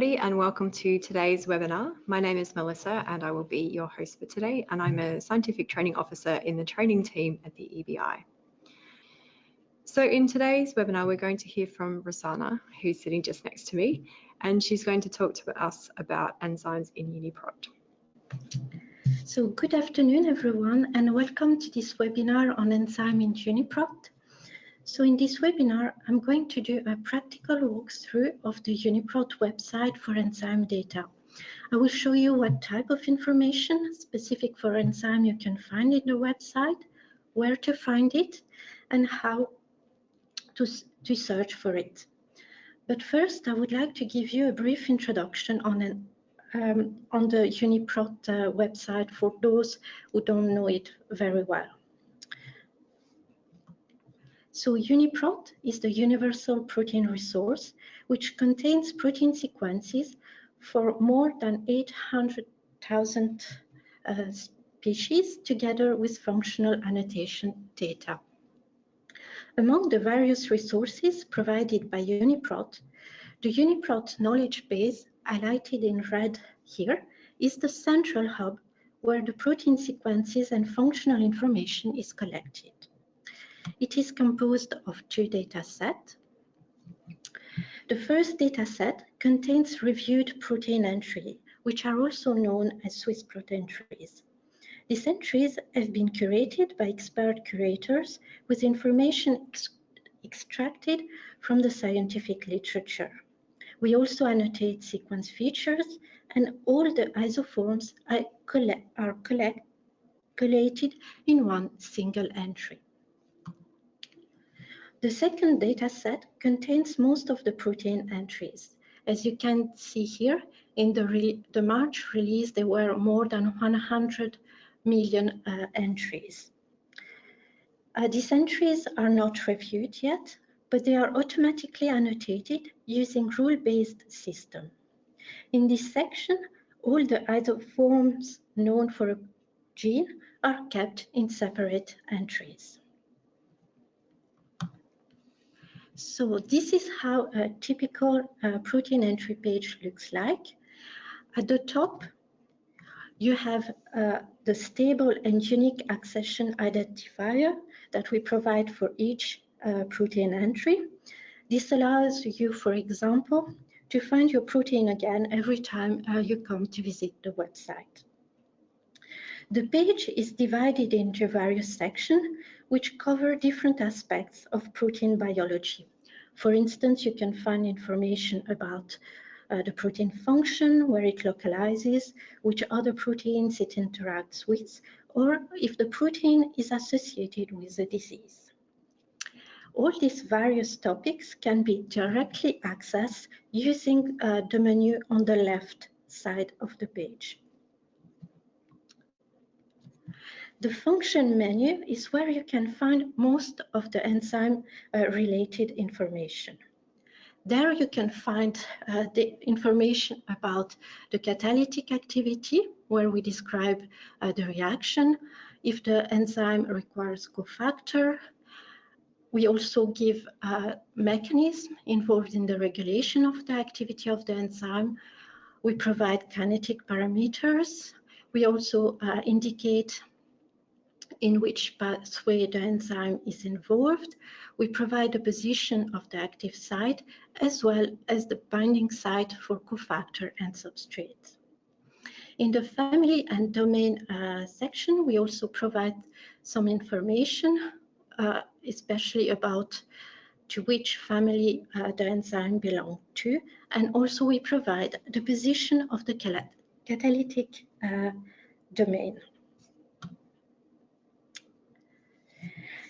everybody, and welcome to today's webinar. My name is Melissa and I will be your host for today, and I'm a Scientific Training Officer in the training team at the EBI. So in today's webinar, we're going to hear from Rosanna, who's sitting just next to me, and she's going to talk to us about enzymes in UniProt. So good afternoon, everyone, and welcome to this webinar on enzyme in UniProt. So in this webinar, I'm going to do a practical walkthrough of the UniProt website for enzyme data. I will show you what type of information specific for enzyme you can find in the website, where to find it, and how to search for it. But first, I would like to give you a brief introduction on the UniProt website for those who don't know it very well. So UniProt is the universal protein resource, which contains protein sequences for more than 800,000 species, together with functional annotation data. Among the various resources provided by UniProt, the UniProt knowledge base, highlighted in red here, is the central hub where the protein sequences and functional information is collected. It is composed of two datasets. The first dataset contains reviewed protein entries, which are also known as Swiss prot entries. These entries have been curated by expert curators with information extracted from the scientific literature. We also annotate sequence features, and all the isoforms are collated in one single entry. The second dataset contains most of the protein entries. As you can see here, in the March release, there were more than 100 million entries. These entries are not reviewed yet, but they are automatically annotated using rule-based system. In this section, all the isoforms known for a gene are kept in separate entries. So this is how a typical protein entry page looks like. At the top, you have the stable and unique accession identifier that we provide for each protein entry. This allows you, for example, to find your protein again every time you come to visit the website. The page is divided into various sections which cover different aspects of protein biology. For instance, you can find information about the protein function, where it localizes, which other proteins it interacts with, or if the protein is associated with a disease. All these various topics can be directly accessed using the menu on the left side of the page. The function menu is where you can find most of the enzyme-related information. There you can find the information about the catalytic activity, where we describe the reaction, if the enzyme requires cofactor. We also give a mechanism involved in the regulation of the activity of the enzyme. We provide kinetic parameters. We also indicate in which pathway the enzyme is involved. We provide the position of the active site as well as the binding site for cofactor and substrate. In the family and domain section, we also provide some information, especially about to which family the enzyme belongs to, and also we provide the position of the catalytic domain.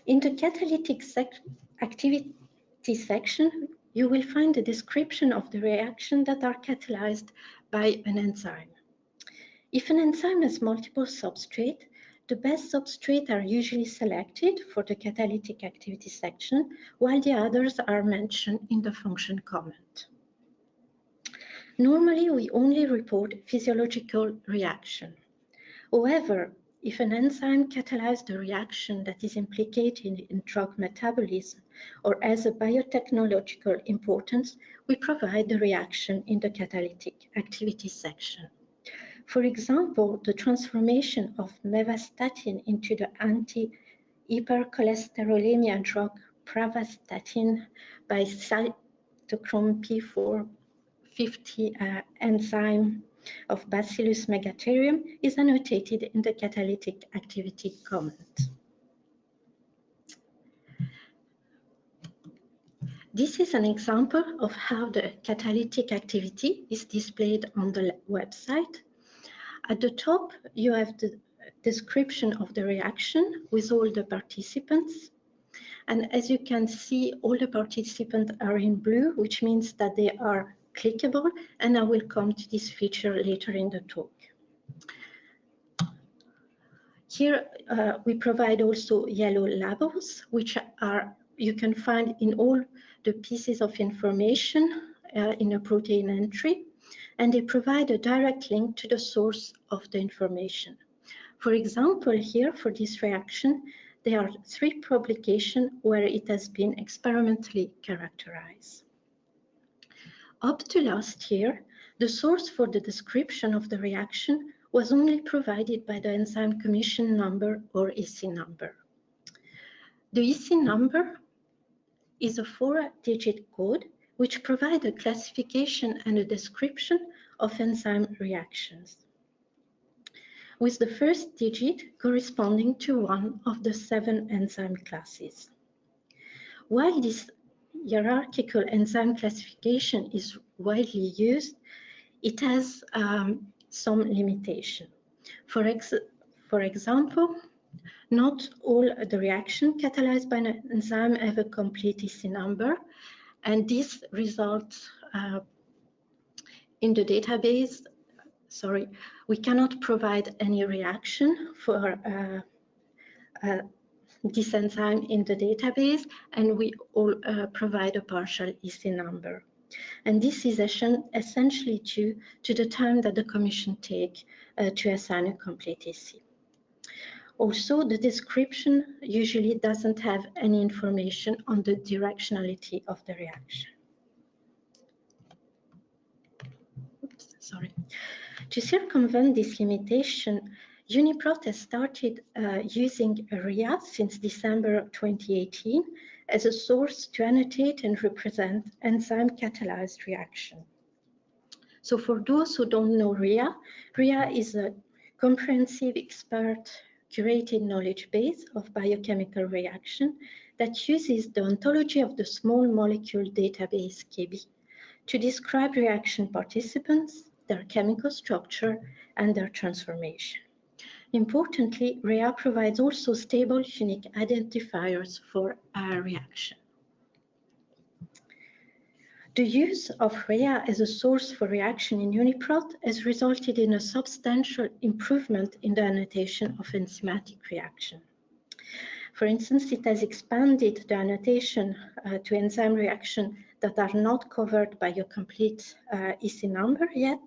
In the catalytic activity section, you will find a description of the reactions that are catalyzed by an enzyme. If an enzyme has multiple substrates, the best substrates are usually selected for the catalytic activity section, while the others are mentioned in the function comment. Normally, we only report physiological reaction. However, if an enzyme catalyzes the reaction that is implicated in drug metabolism or has a biotechnological importance, we provide the reaction in the catalytic activity section. For example, the transformation of mevastatin into the anti-hypercholesterolemia drug pravastatin by cytochrome P450 enzyme of Bacillus megatherium is annotated in the catalytic activity comment. This is an example of how the catalytic activity is displayed on the website. At the top, you have the description of the reaction with all the participants. And as you can see, all the participants are in blue, which means that they are clickable, and I will come to this feature later in the talk. Here we provide also yellow labels, which are you can find in all the pieces of information in a protein entry, and they provide a direct link to the source of the information. For example, here for this reaction, there are 3 publications where it has been experimentally characterized. Up to last year, the source for the description of the reaction was only provided by the enzyme commission number or EC number. The EC number is a 4-digit code which provides a classification and a description of enzyme reactions, with the first digit corresponding to one of the 7 enzyme classes. While this hierarchical enzyme classification is widely used, it has some limitation. For example, not all the reactions catalyzed by an enzyme have a complete EC number, and this results in the database. Sorry, we cannot provide any reaction for this enzyme in the database, and we all provide a partial EC number. And this is essentially due to the time that the commission take to assign a complete EC. Also, the description usually doesn't have any information on the directionality of the reaction. Oops, sorry. To circumvent this limitation, UniProt has started using Rhea since December 2018 as a source to annotate and represent enzyme-catalyzed reaction. So for those who don't know Rhea, Rhea is a comprehensive expert-curated knowledge base of biochemical reaction that uses the ontology of the small molecule database ChEBI to describe reaction participants, their chemical structure, and their transformation. Importantly, Rhea provides also stable, unique identifiers for a reaction. The use of Rhea as a source for reaction in UniProt has resulted in a substantial improvement in the annotation of enzymatic reaction. For instance, it has expanded the annotation to enzyme reactions that are not covered by a complete EC number yet.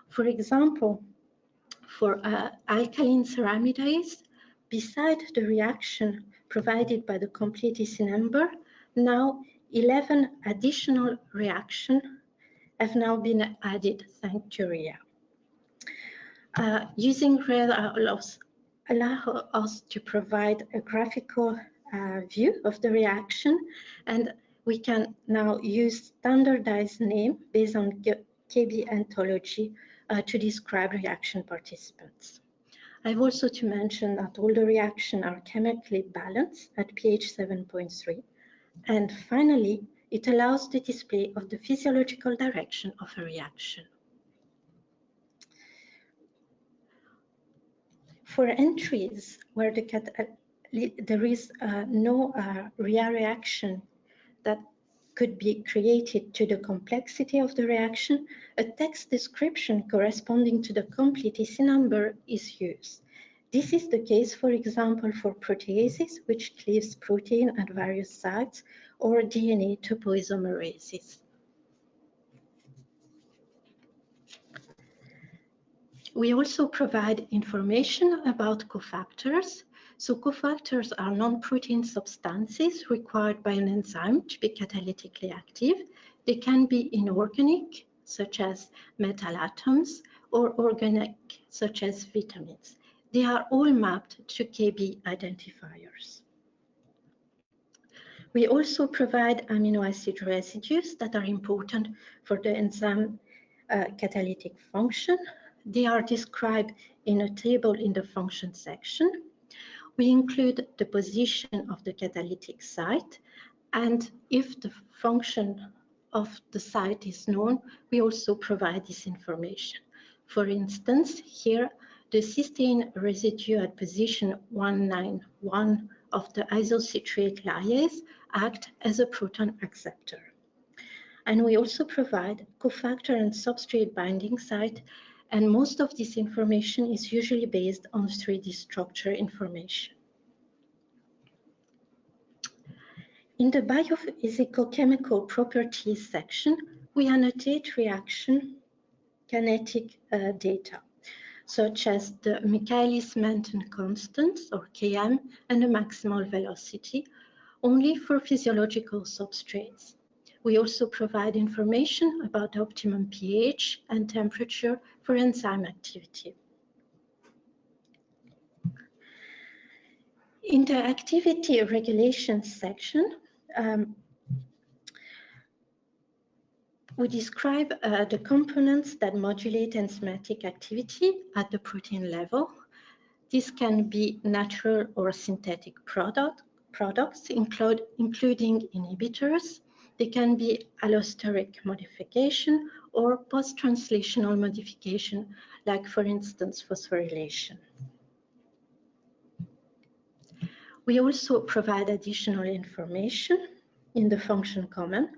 For example, for alkaline ceramidase, beside the reaction provided by the complete EC number, now 11 additional reactions have now been added thanks to Rhea. Using Rhea allows us to provide a graphical view of the reaction, and we can now use standardized name based on ChEBI ontology to describe reaction participants. I have also to mention that all the reactions are chemically balanced at pH 7.3. And finally, it allows the display of the physiological direction of a reaction. For entries where there is no Rhea reaction that could be created to the complexity of the reaction, a text description corresponding to the complete EC number is used. This is the case, for example, for proteases, which cleaves protein at various sites, or DNA topoisomerases. We also provide information about cofactors. So cofactors are non-protein substances required by an enzyme to be catalytically active. They can be inorganic, such as metal atoms, or organic, such as vitamins. They are all mapped to ChEBI identifiers. We also provide amino acid residues that are important for the enzyme catalytic function. They are described in a table in the function section. We include the position of the catalytic site, and if the function of the site is known, we also provide this information. For instance, here, the cysteine residue at position 191 of the isocitrate lyase act as a proton acceptor. And we also provide cofactor and substrate binding site, and most of this information is usually based on 3D structure information. In the biophysicochemical properties section, we annotate reaction kinetic data, such as the Michaelis-Menten constant, or Km, and the maximal velocity, only for physiological substrates. We also provide information about the optimum pH and temperature for enzyme activity. In the activity regulation section, we describe the components that modulate enzymatic activity at the protein level. This can be natural or synthetic products, including inhibitors. They can be allosteric modification or post-translational modification, like, for instance, phosphorylation. We also provide additional information in the function comment.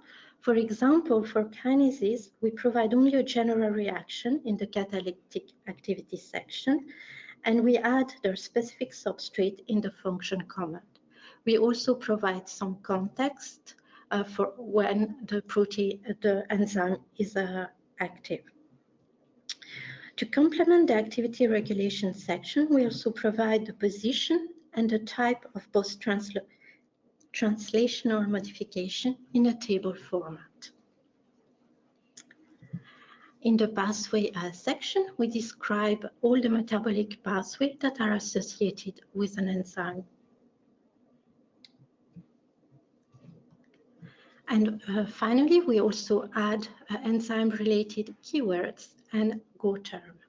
For example, for kinases, we provide only a general reaction in the catalytic activity section, and we add their specific substrate in the function comment. We also provide some context for when the enzyme is active. To complement the activity regulation section, we also provide the position and the type of post-translational modification in a table format. In the pathway section, we describe all the metabolic pathways that are associated with an enzyme. And finally, we also add enzyme-related keywords and GO term.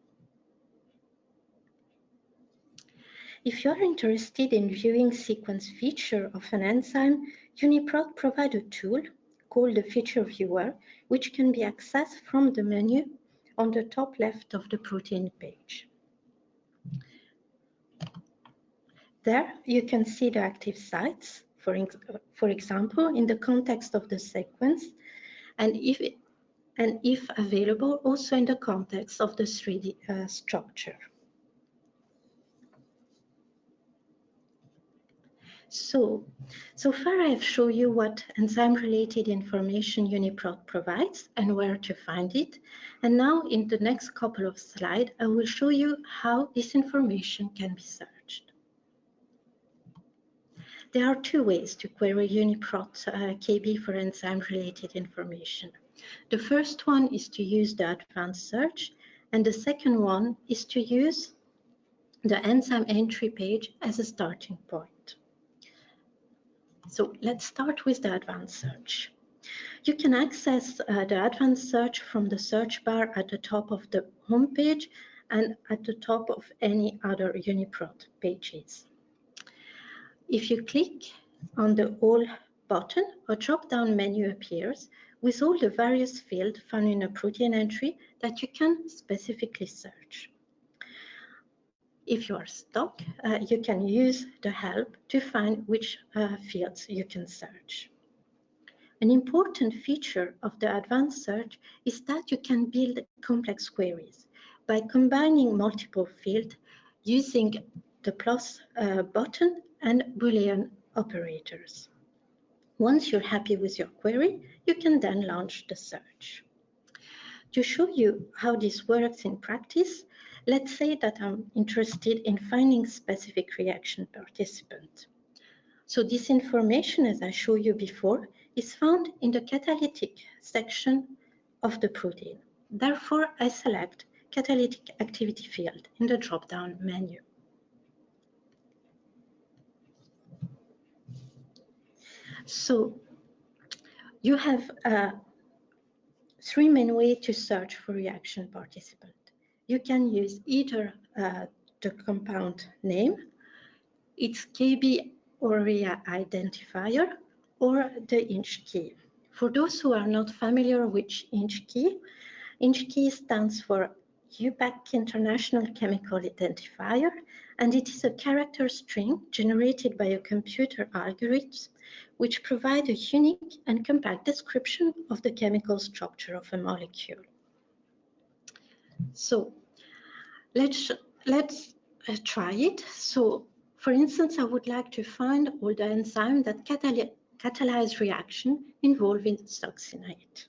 If you are interested in viewing sequence feature of an enzyme, UniProt provides a tool called the Feature Viewer, which can be accessed from the menu on the top left of the protein page. There, you can see the active sites, for example, in the context of the sequence, and if available, also in the context of the 3D structure. So far I have shown you what enzyme-related information UniProt provides and where to find it. And now in the next couple of slides, I will show you how this information can be searched. There are two ways to query UniProtKB for enzyme-related information. The first one is to use the advanced search, and the second one is to use the enzyme entry page as a starting point. So let's start with the advanced search. You can access the advanced search from the search bar at the top of the home page and at the top of any other UniProt pages. If you click on the All button, a drop-down menu appears with all the various fields found in a protein entry that you can specifically search. If you are stuck, you can use the help to find which fields you can search. An important feature of the advanced search is that you can build complex queries by combining multiple fields using the plus button and Boolean operators. Once you're happy with your query, you can then launch the search. To show you how this works in practice, Let's say that I'm interested in finding specific reaction participant. So this information, as I showed you before, is found in the catalytic section of the protein. Therefore, I select catalytic activity field in the drop-down menu. So you have three main ways to search for reaction participant. You can use either the compound name, its ChEBI or Rhea identifier, or the inch key. For those who are not familiar with inch key stands for UPAC International Chemical Identifier, and it is a character string generated by a computer algorithm which provide a unique and compact description of the chemical structure of a molecule. So let's try it. So for instance, I would like to find all the enzymes that catalyze reaction involving succinate.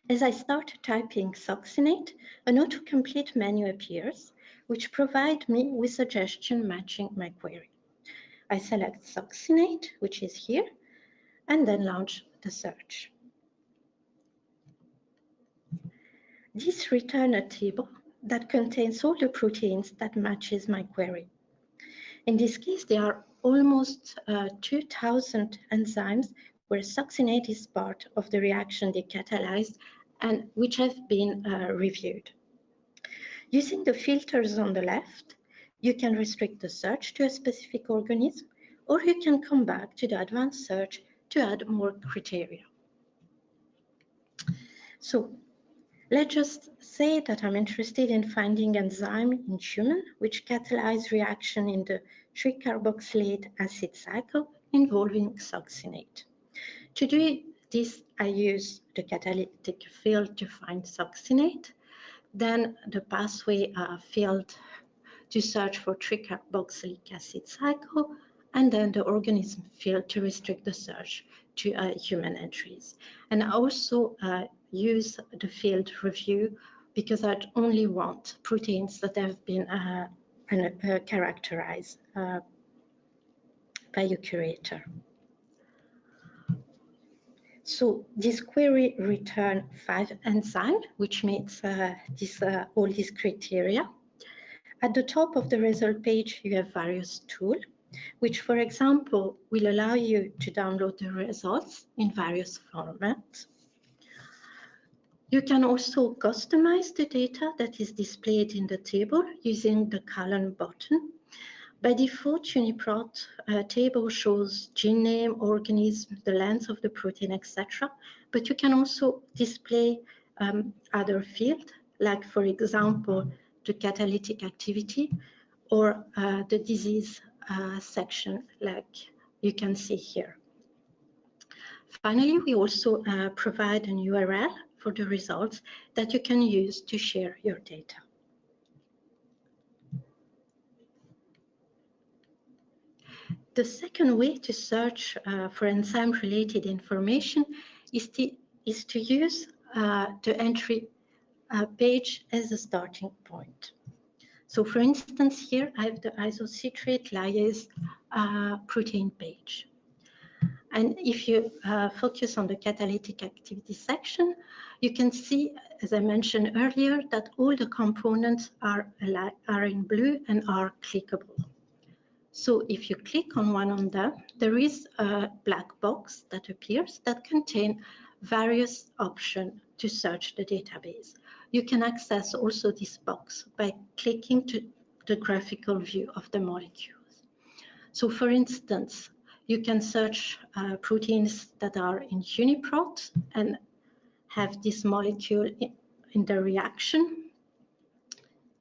As I start typing succinate, an autocomplete menu appears, which provides me with suggestions matching my query. I select succinate, which is here, and then launch the search. This returns a table that contains all the proteins that matches my query. In this case, there are almost 2,000 enzymes where succinate is part of the reaction they catalyzed and which have been reviewed. Using the filters on the left, you can restrict the search to a specific organism, or you can come back to the advanced search to add more criteria. So let's just say that I'm interested in finding enzyme in human which catalyze reaction in the 3-carboxylate acid cycle involving succinate. To do this, I use the catalytic field to find succinate, then the pathway field to search for 3-carboxylic acid cycle, and then the organism field to restrict the search to human entries. And I also use the field review because I only want proteins that have been characterized by a curator. So this query returns 5 enzymes, which meets all these criteria. At the top of the result page, you have various tools, which, for example, will allow you to download the results in various formats. You can also customize the data that is displayed in the table using the column button. By default, UniProt table shows gene name, organism, the length of the protein, etc. But you can also display other fields, like, for example, the catalytic activity or the disease section, like you can see here. Finally, we also provide an URL for the results that you can use to share your data. The second way to search for enzyme-related information is to use the entry page as a starting point. So for instance, here I have the isocitrate lyase protein page. And if you focus on the catalytic activity section, you can see, as I mentioned earlier, that all the components are in blue and are clickable. So if you click on one of them, there is a black box that appears that contains various options to search the database. You can access also this box by clicking to the graphical view of the molecules. So for instance, you can search proteins that are in UniProt and have this molecule in the reaction.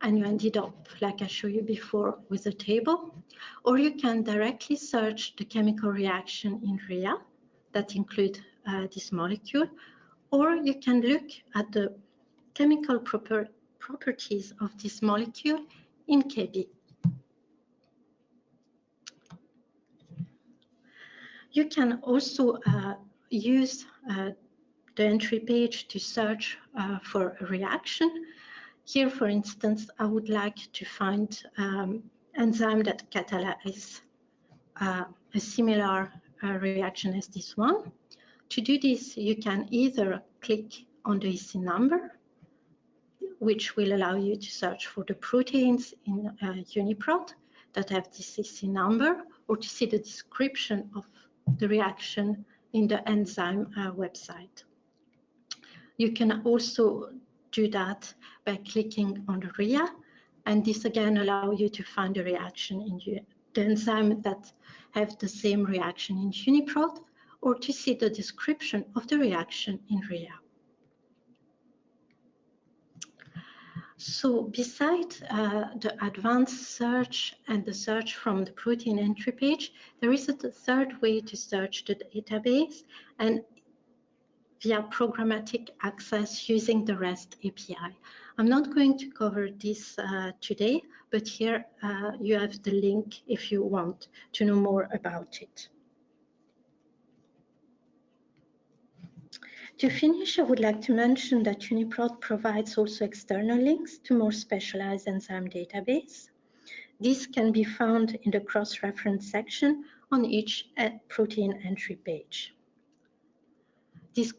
And you ended up, like I showed you before, with a table. Or you can directly search the chemical reaction in Rhea that include this molecule. Or you can look at the chemical properties of this molecule in ChEBI. You can also use the entry page to search for a reaction. Here, for instance, I would like to find enzyme that catalyze a similar reaction as this one. To do this, you can either click on the EC number, which will allow you to search for the proteins in UniProt that have this EC number, or to see the description of the reaction in the enzyme website. You can also do that by clicking on the Rhea, and this again allows you to find the reaction in the enzyme that have the same reaction in UniProt, or to see the description of the reaction in Rhea. So besides the advanced search and the search from the protein entry page, there is a third way to search the database, and via programmatic access using the REST API. I'm not going to cover this today, but here you have the link if you want to know more about it. To finish, I would like to mention that UniProt provides also external links to more specialized enzyme database. This can be found in the cross-reference section on each protein entry page. These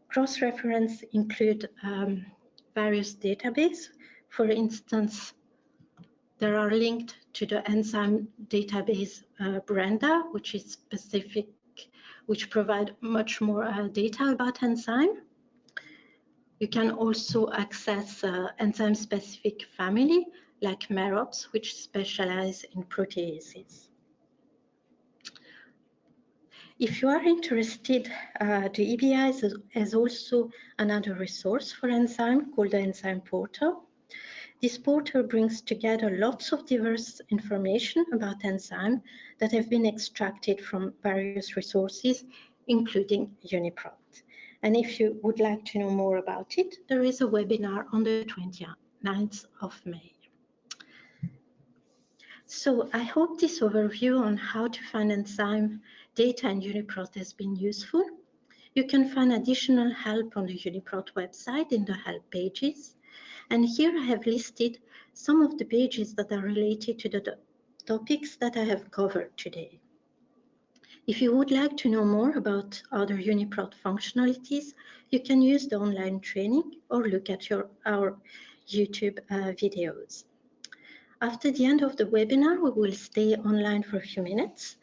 cross-reference include various databases. For instance, there are linked to the enzyme database Brenda, which is specific, which provide much more data about enzyme. You can also access enzyme-specific family like MEROPS, which specialize in proteases. If you are interested, the EBI has also another resource for enzyme called the Enzyme Portal. This portal brings together lots of diverse information about enzyme that have been extracted from various resources, including UniProt. And if you would like to know more about it, there is a webinar on the 29th of May. So I hope this overview on how to find enzyme data in UniProt has been useful. You can find additional help on the UniProt website in the help pages. And here I have listed some of the pages that are related to the topics that I have covered today. If you would like to know more about other UniProt functionalities, you can use the online training or look at our YouTube videos. After the end of the webinar, we will stay online for a few minutes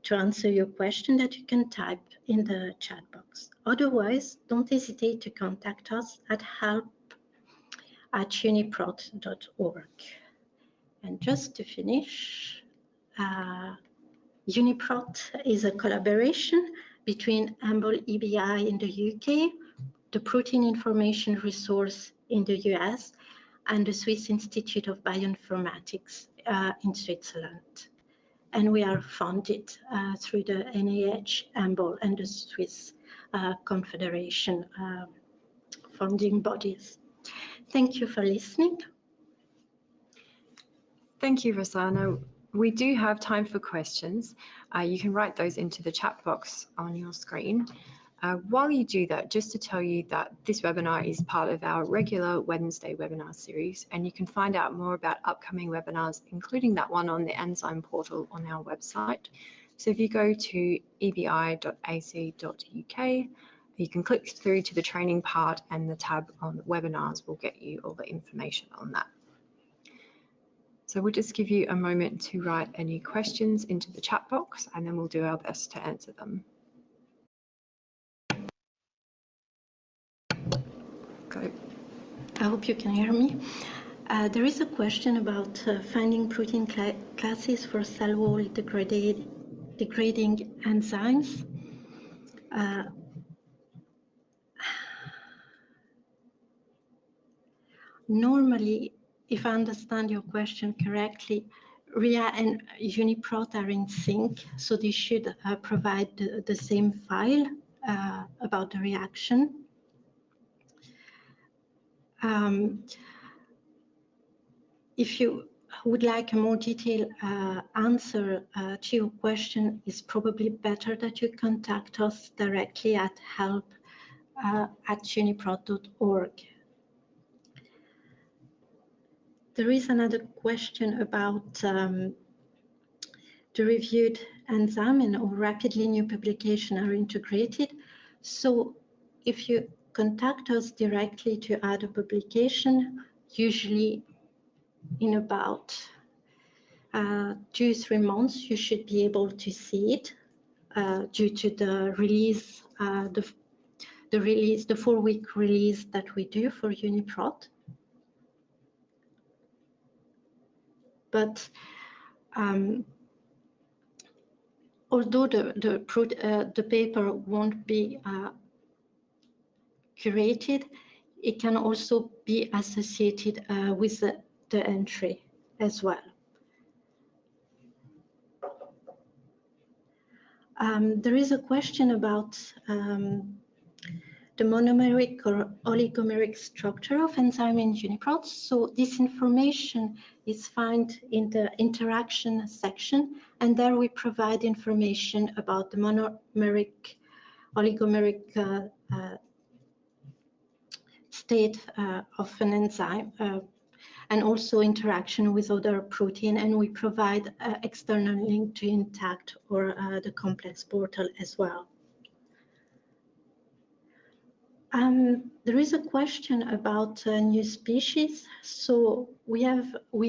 to answer your question that you can type in the chat box. Otherwise, don't hesitate to contact us at help@uniprot.org. And just to finish, UniProt is a collaboration between EMBL-EBI in the UK, the Protein Information Resource in the US, and the Swiss Institute of Bioinformatics in Switzerland. And we are funded through the NIH, EMBL, and the Swiss Confederation funding bodies. Thank you for listening. Thank you, Rossana. We do have time for questions. You can write those into the chat box on your screen. While you do that, just to tell you that this webinar is part of our regular Wednesday webinar series, and you can find out more about upcoming webinars, including that one on the Enzyme portal on our website. So if you go to ebi.ac.uk, you can click through to the training part, and the tab on webinars will get you all the information on that. So we'll just give you a moment to write any questions into the chat box, and then we'll do our best to answer them. Go. I hope you can hear me. There is a question about finding protein classes for cell wall degrading enzymes. Normally, if I understand your question correctly, Rhea and UniProt are in sync, so they should provide the same file about the reaction. If you would like a more detailed answer to your question, it's probably better that you contact us directly at help@uniprot.org. There is another question about the reviewed enzyme and how rapidly new publications are integrated. So if you contact us directly to add a publication, usually in about 2-3 months, you should be able to see it due to the release, the 4-week release that we do for UniProt. But although the paper won't be curated, it can also be associated with the entry as well. There is a question about the monomeric or oligomeric structure of enzyme in UniProt. So this information is found in the interaction section, and there we provide information about the monomeric, oligomeric state of an enzyme, and also interaction with other protein, and we provide external link to Intact or the complex portal as well. There is a question about new species. So we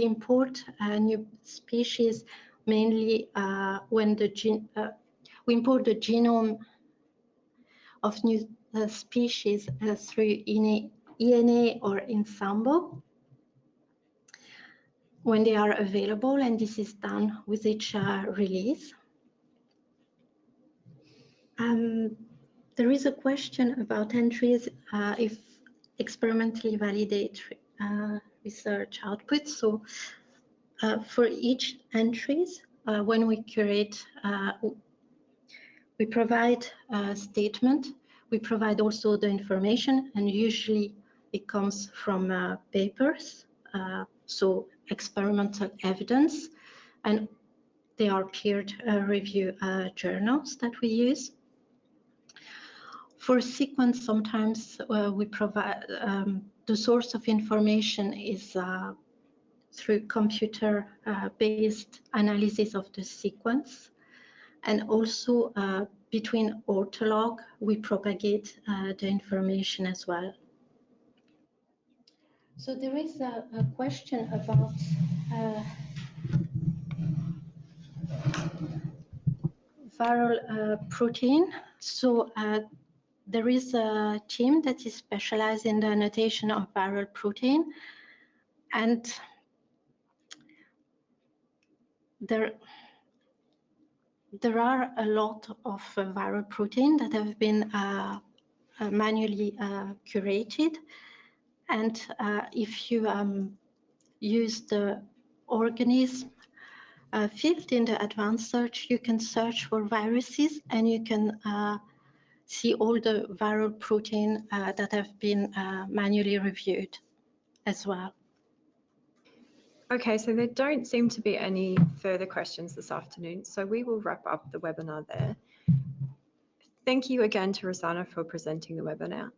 import new species mainly when we import the genome of new species through ENA or Ensemble when they are available, and this is done with each release. There is a question about entries if experimentally validate research output. So for each entries, when we curate, we provide a statement. We provide also the information, and usually it comes from papers, so experimental evidence, and they are peer review journals that we use. For sequence, sometimes we provide the source of information is through computer-based analysis of the sequence, and also between ortholog we propagate the information as well. So there is a question about viral protein. So there is a team that is specialized in the annotation of viral protein, and there are a lot of viral protein that have been manually curated, and if you use the organism field in the advanced search, you can search for viruses, and you can see all the viral protein that have been manually reviewed as well. Okay, so there don't seem to be any further questions this afternoon, so we will wrap up the webinar there. Thank you again to Rosanna for presenting the webinar.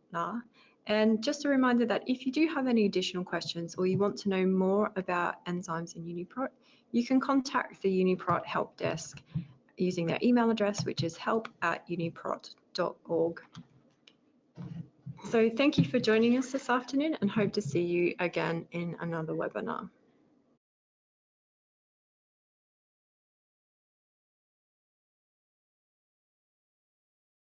And just a reminder that if you do have any additional questions or you want to know more about enzymes in UniProt, you can contact the UniProt help desk using their email address, which is help@uniprot.org. So thank you for joining us this afternoon, and hope to see you again in another webinar.